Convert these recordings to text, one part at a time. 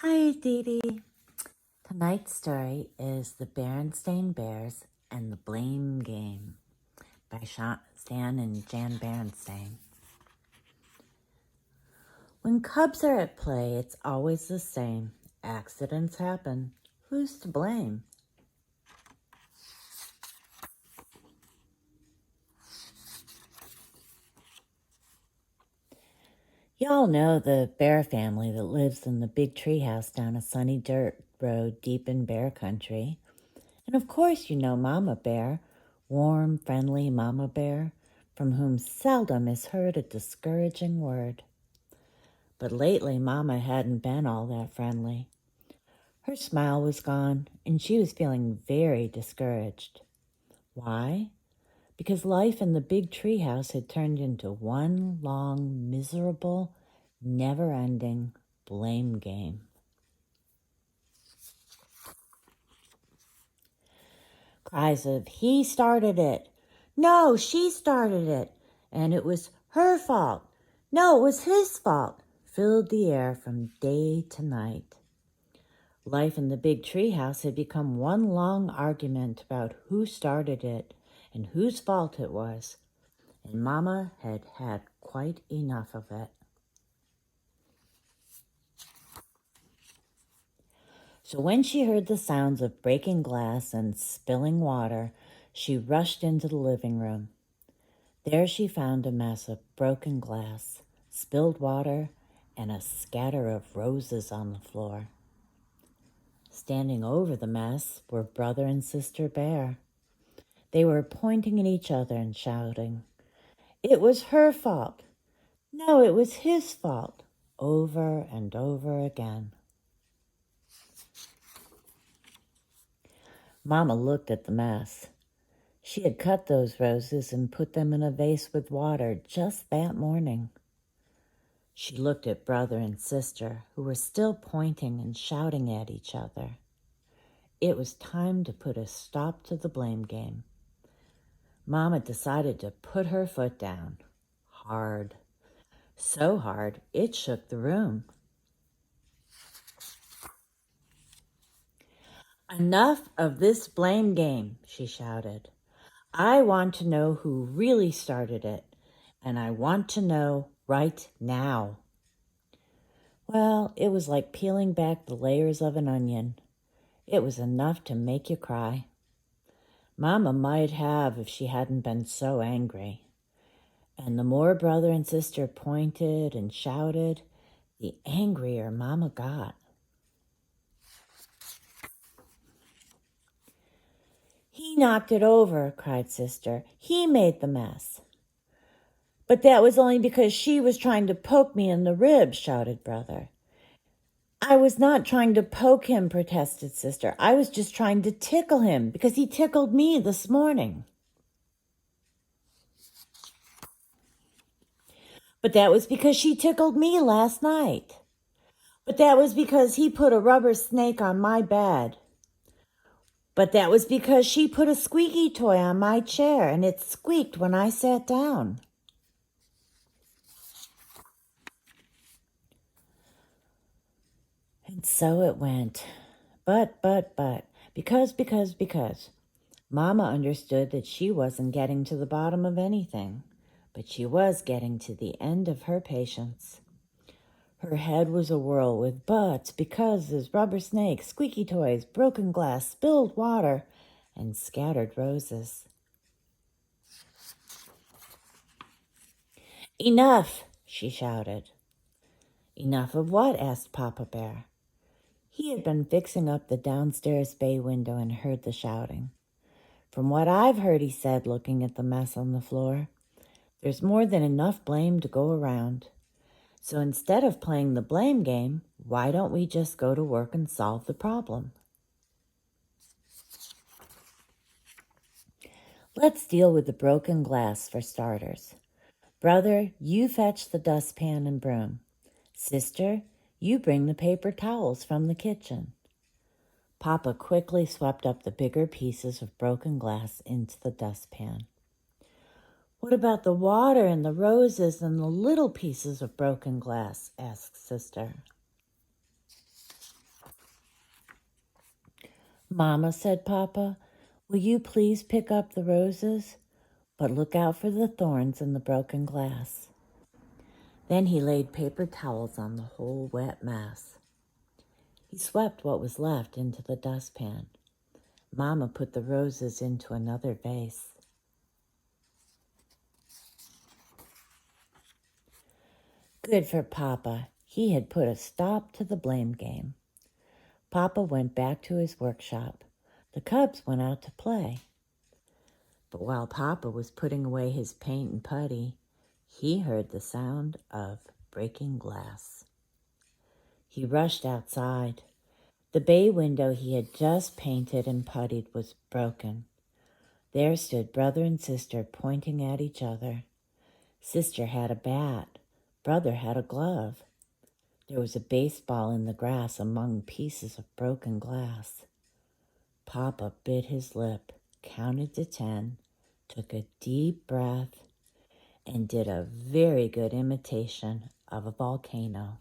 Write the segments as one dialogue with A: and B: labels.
A: Hi, Dee Dee. Tonight's story is The Berenstain Bears and the Blame Game by Stan and Jan Berenstain. When cubs are at play, it's always the same. Accidents happen. Who's to blame? Y'all know the bear family that lives in the big treehouse down a sunny dirt road deep in bear country. And of course you know Mama Bear, warm, friendly Mama Bear, from whom seldom is heard a discouraging word. But lately Mama hadn't been all that friendly. Her smile was gone, and she was feeling very discouraged. Why? Because life in the big treehouse had turned into one long, miserable, never-ending blame game. Cries of, "He started it," "No, she started it," and "It was her fault," "No, it was his fault," filled the air from day to night. Life in the big treehouse had become one long argument about who started it and whose fault it was, and Mama had had quite enough of it. So when she heard the sounds of breaking glass and spilling water, she rushed into the living room. There she found a mess of broken glass, spilled water, and a scatter of roses on the floor. Standing over the mess were Brother and Sister Bear. They were pointing at each other and shouting, "It was her fault." "No, it was his fault," over and over again. Mama looked at the mess. She had cut those roses and put them in a vase with water just that morning. She looked at Brother and Sister, who were still pointing and shouting at each other. It was time to put a stop to the blame game. Mama decided to put her foot down. Hard. So hard, it shook the room. "Enough of this blame game," she shouted. "I want to know who really started it, and I want to know right now." Well, it was like peeling back the layers of an onion. It was enough to make you cry. Mama might have if she hadn't been so angry. And the more Brother and Sister pointed and shouted, the angrier Mama got. "He knocked it over," cried Sister. "He made the mess." "But that was only because she was trying to poke me in the ribs," shouted Brother. "I was not trying to poke him," protested Sister. "I was just trying to tickle him because he tickled me this morning." "But that was because she tickled me last night." "But that was because he put a rubber snake on my bed." "But that was because she put a squeaky toy on my chair and it squeaked when I sat down." And so it went. But, because. Mama understood that she wasn't getting to the bottom of anything, but she was getting to the end of her patience. Her head was a whirl with buts, becauses, rubber snakes, squeaky toys, broken glass, spilled water, and scattered roses. "Enough!" she shouted. "Enough of what?" asked Papa Bear. He had been fixing up the downstairs bay window and heard the shouting. "From what I've heard," he said, looking at the mess on the floor, "there's more than enough blame to go around. So instead of playing the blame game, why don't we just go to work and solve the problem? Let's deal with the broken glass for starters. Brother, you fetch the dustpan and broom. Sister, you bring the paper towels from the kitchen." Papa quickly swept up the bigger pieces of broken glass into the dustpan. "What about the water and the roses and the little pieces of broken glass?" asked Sister. Mama, said Papa, will you please pick up the roses? But look out for the thorns and the broken glass. Then he laid paper towels on the whole wet mess. He swept what was left into the dustpan. Mama put the roses into another vase. Good for Papa. He had put a stop to the blame game. Papa went back to his workshop. The cubs went out to play. But while Papa was putting away his paint and putty, he heard the sound of breaking glass. He rushed outside. The bay window he had just painted and puttied was broken. There stood brother and sister pointing at each other. Sister had a bat. Brother had a glove. There was a baseball in the grass among pieces of broken glass. Papa bit his lip, counted to 10, took a deep breath, and did a very good imitation of a volcano.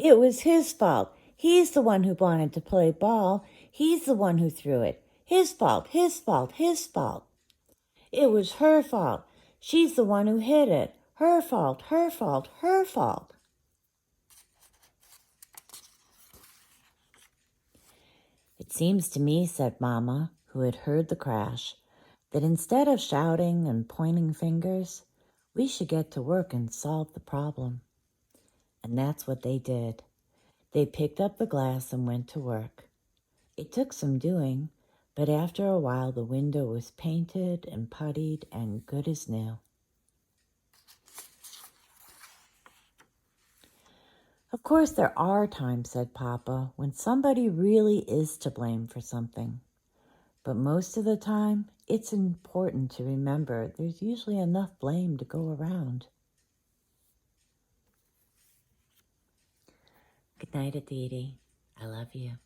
A: It was his fault. He's the one who wanted to play ball. He's the one who threw it. His fault, his fault, his fault. It was her fault. She's the one who hit it. Her fault, her fault, her fault. It seems to me, said Mama, who had heard the crash, that instead of shouting and pointing fingers, we should get to work and solve the problem. And that's what they did. They picked up the glass and went to work. It took some doing, but after a while the window was painted and puttied and good as new. Of course there are times, said Papa, when somebody really is to blame for something. But most of the time, it's important to remember there's usually enough blame to go around. Good night, Aditi. I love you.